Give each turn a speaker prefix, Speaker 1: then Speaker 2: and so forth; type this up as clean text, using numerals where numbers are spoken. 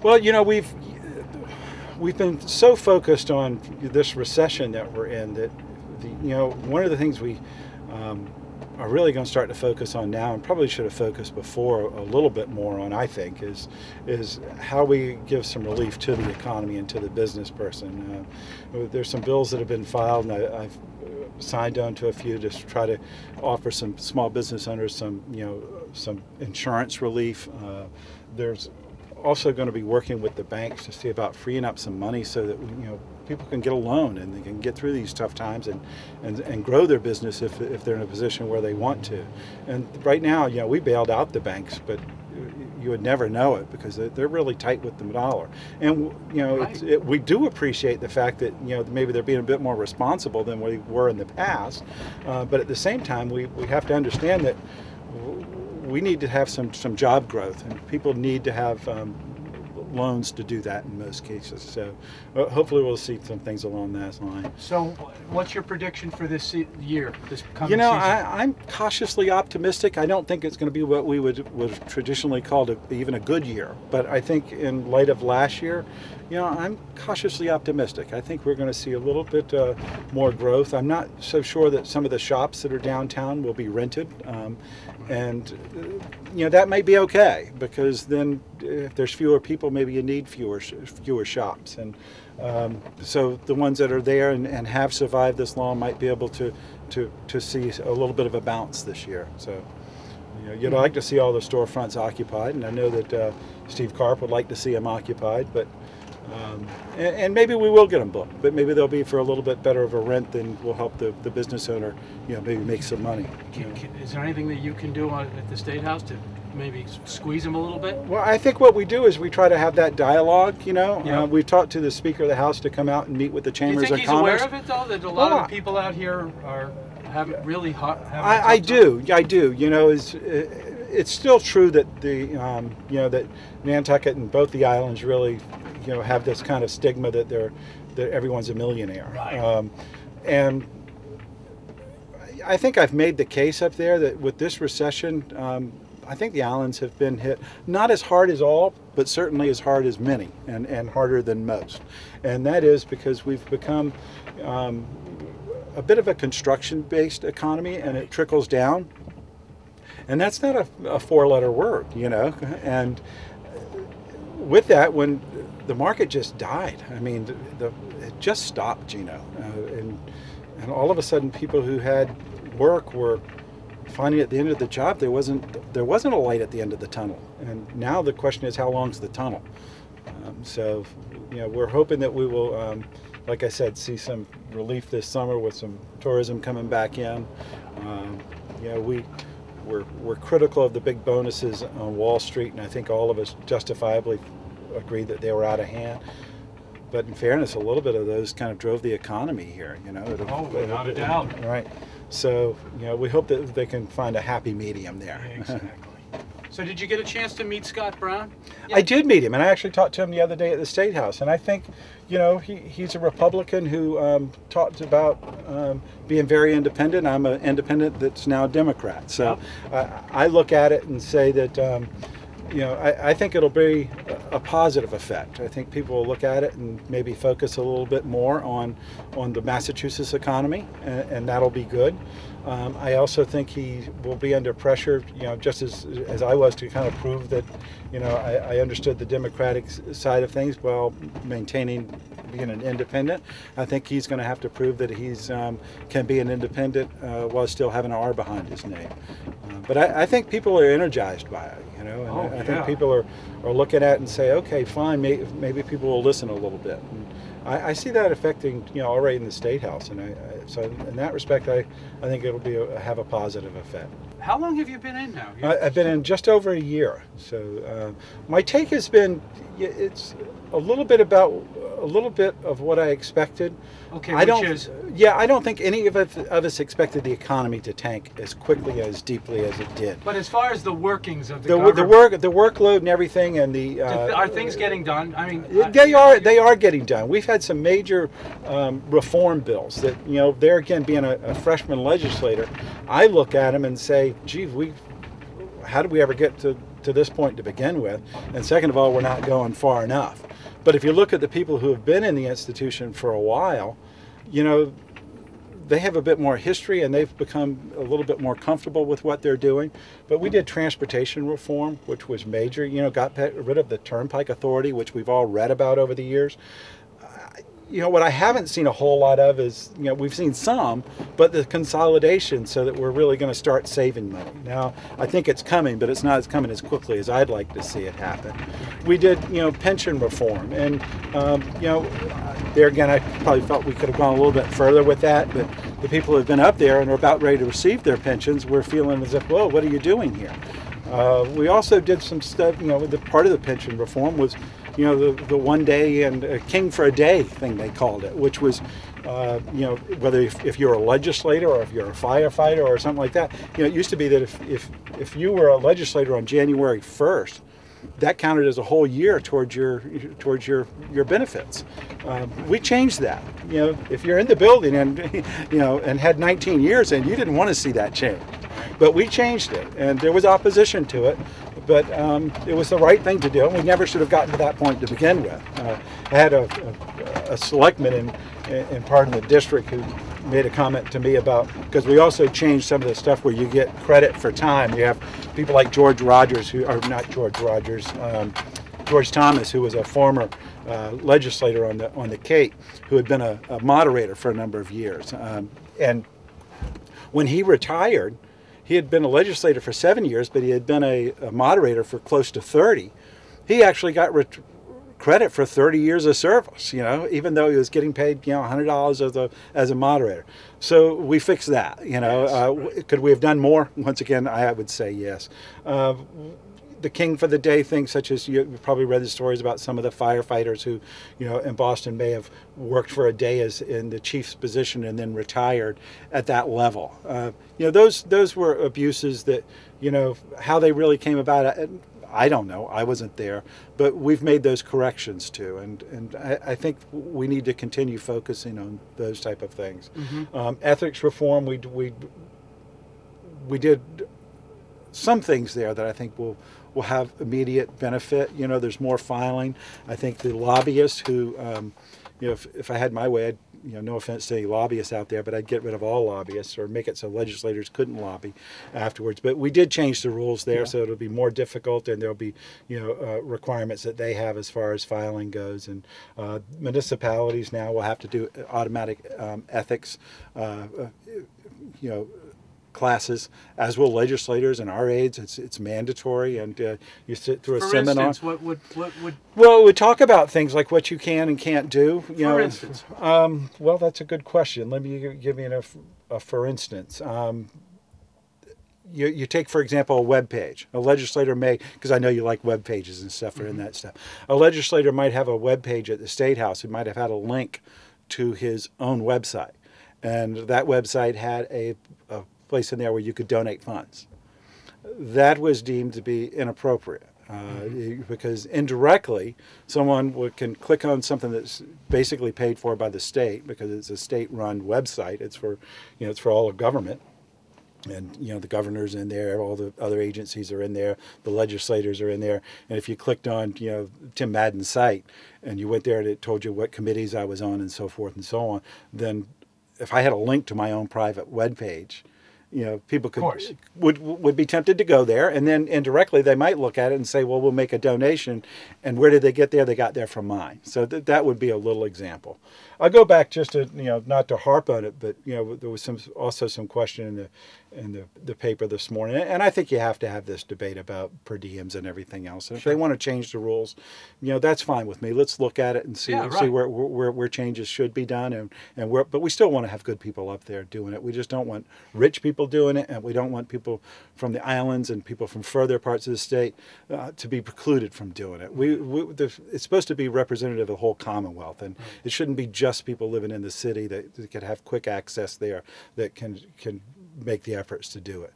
Speaker 1: Well, we've been so focused on this recession that we're in that one of the things we are really going to start to focus on now, and probably should have focused before a little bit more on, I think, is how we give some relief to the economy and to the business person. There's some bills that have been filed, and I've signed on to a few to try to offer some small business owners some insurance relief. There's also going to be working with the banks to see about freeing up some money so that people can get a loan and they can get through these tough times and grow their business if they're in a position where they want to. And right now, we bailed out the banks, but you would never know it because they're really tight with the dollar. And
Speaker 2: Right.
Speaker 1: we do appreciate the fact that maybe they're being a bit more responsible than we were in the past. But at the same time, we have to understand that we need to have some job growth, and people need to have loans to do that in most cases. So hopefully we'll see some things along that line.
Speaker 2: So, what's your prediction for this year, this coming season?
Speaker 1: I'm cautiously optimistic. I don't think it's going to be what we would traditionally call even a good year. But I think in light of last year, I'm cautiously optimistic. I think we're going to see a little bit more growth. I'm not so sure that some of the shops that are downtown will be rented. And that may be okay, because then if there's fewer people, maybe you need fewer shops. And so the ones that are there and have survived this long might be able to see a little bit of a bounce this year. So you'd like to see all the storefronts occupied, and I know that Steve Karp would like to see them occupied, but and maybe we will get them booked, but maybe they'll be for a little bit better of a rent than will help the business owner, maybe make some money.
Speaker 2: Is there anything that you can do at the State House to maybe squeeze them a little bit?
Speaker 1: Well, I think what we do is we try to have that dialogue.
Speaker 2: Yeah.
Speaker 1: We've talked to the Speaker of the House to come out and meet with the chambers of
Speaker 2: Do you think he's
Speaker 1: commerce.
Speaker 2: aware of it, though, that a lot of the people out here haven't really
Speaker 1: I do. It's still true that that Nantucket and both the islands really have this kind of stigma that everyone's a millionaire.
Speaker 2: Right.
Speaker 1: And I think I've made the case up there that with this recession, I think the islands have been hit not as hard as all, but certainly as hard as many, and harder than most. And that is because we've become a bit of a construction-based economy, and it trickles down. And that's not a four-letter word, And with that, when the market just died, I mean, it just stopped, and all of a sudden, people who had work were finding at the end of the job there wasn't a light at the end of the tunnel. And now the question is, how long's the tunnel? So we're hoping that we will, like I said, see some relief this summer with some tourism coming back in. We're critical of the big bonuses on Wall Street, and I think all of us justifiably agree that they were out of hand. But in fairness, a little bit of those kind of drove the economy here.
Speaker 2: Without a doubt.
Speaker 1: Right. So we hope that they can find a happy medium there.
Speaker 2: Exactly. So did you get a chance to meet Scott Brown?
Speaker 1: I did meet him, and I actually talked to him the other day at the State House. And I think, he's a Republican who talked about being very independent. I'm an independent that's now a Democrat. So I look at it and say that, I think it'll be a positive effect. I think people will look at it and maybe focus a little bit more on the Massachusetts economy, and that'll be good. I also think he will be under pressure, just as I was, to kind of prove that, I understood the Democratic side of things while maintaining being an independent. I think he's going to have to prove that he's can be an independent while still having an R behind his name. But I think people are energized by it, and I think people are looking at it and say, okay, fine, maybe people will listen a little bit. And I see that affecting, already in the State House, and so in that respect, I think it'll have a positive effect.
Speaker 2: How long have you been in now?
Speaker 1: I've been in just over a year. So my take has been, it's a little bit of what I expected.
Speaker 2: Okay,
Speaker 1: I don't think any of us expected the economy to tank as quickly, as deeply as it did.
Speaker 2: But as far as the workings of the government,
Speaker 1: the workload and everything, and the
Speaker 2: are things getting done? I mean,
Speaker 1: they are getting done. We've had some major reform bills that, there again, being a freshman legislator, I look at them and say, gee, how did we ever get to to this point to begin with, and second of all, we're not going far enough. But if you look at the people who have been in the institution for a while, you know, they have a bit more history and they've become a little bit more comfortable with what they're doing. But we did transportation reform, which was major. You know, got rid of the Turnpike Authority, which we've all read about over the years. You know, what I haven't seen a whole lot of is, you know, we've seen some, but the consolidation so that we're really going to start saving money. Now, I think it's coming, but it's not coming as quickly as I'd like to see it happen. We did, you know, pension reform, and, you know, there again, I probably felt we could have gone a little bit further with that, but the people who have been up there and are about ready to receive their pensions, we're feeling as if, whoa, what are you doing here? We also did some stuff, you know, the part of the pension reform was, you know, the 1 day and a king for a day thing they called it, which was, you know, whether if you're a legislator or if you're a firefighter or something like that, you know, it used to be that if you were a legislator on January 1st, that counted as a whole year towards your benefits. We changed that. You know, if you're in the building and you know and had 19 years in, you didn't want to see that change, but we changed it, and there was opposition to it. But it was the right thing to do, and we never should have gotten to that point to begin with. I had a selectman in part of the district who made a comment to me about, because we also changed some of the stuff where you get credit for time. You have people like George Rogers, who are not George Rogers, George Thomas, who was a former legislator on the Cape, who had been a moderator for a number of years. And when he retired, he had been a legislator for 7 years, but he had been a moderator for close to 30. He actually got credit for 30 years of service, you know, even though he was getting paid, you know, $100 as a moderator. So we fixed that, you know. Yes. Could we have done more? Once again, I would say yes. The king for the day thing, such as you've probably read the stories about some of the firefighters who, you know, in Boston may have worked for a day as in the chief's position and then retired at that level. You know, those were abuses that, you know, how they really came about, I don't know. I wasn't there, but we've made those corrections too, and I think we need to continue focusing on those type of things. Mm-hmm. Ethics reform, we did some things there that I think will have immediate benefit. You know, there's more filing. I think the lobbyists who, you know, if I had my way, I'd, you know, no offense to any lobbyists out there, but I'd get rid of all lobbyists or make it so legislators couldn't lobby afterwards. But we did change the rules there, yeah. So it'll be more difficult, and there'll be, you know, requirements that they have as far as filing goes. And municipalities now will have to do automatic ethics, you know, classes, as will legislators and our aides. It's mandatory, and you sit through a seminar.
Speaker 2: For instance, what would?
Speaker 1: Well, we talk about things like what you can and can't do. You know,
Speaker 2: for instance,
Speaker 1: well, that's a good question. Let me give you a for instance. You take, for example, a web page. A legislator may, because I know you like web pages and stuff, or in that stuff. A legislator might have a web page at the State House. He might have had a link to his own website, and that website had a place in there where you could donate funds. That was deemed to be inappropriate because indirectly someone can click on something that's basically paid for by the state, because it's a state-run website. It's for, you know, it's for all of government, and, you know, the governor's in there, all the other agencies are in there, the legislators are in there. And if you clicked on, you know, TimMadden2 site and you went there and it told you what committees I was on and so forth and so on, then if I had a link to my own private web page, you know, people would be tempted to go there, and then indirectly they might look at it and say, well, we'll make a donation. And where did they get there? They got there from mine. So that would be a little example. I'll go back just to, you know, not to harp on it, but, you know, there was also some question in the paper this morning, and I think you have to have this debate about per diems and everything else. And if they want to change the rules, you know, that's fine with me. Let's look at it and see where changes should be done, but we still want to have good people up there doing it. We just don't want rich people doing it, and we don't want people from the islands and people from further parts of the state to be precluded from doing it. It's supposed to be representative of the whole Commonwealth, and it shouldn't be just people living in the city that could have quick access there that can make the efforts to do it.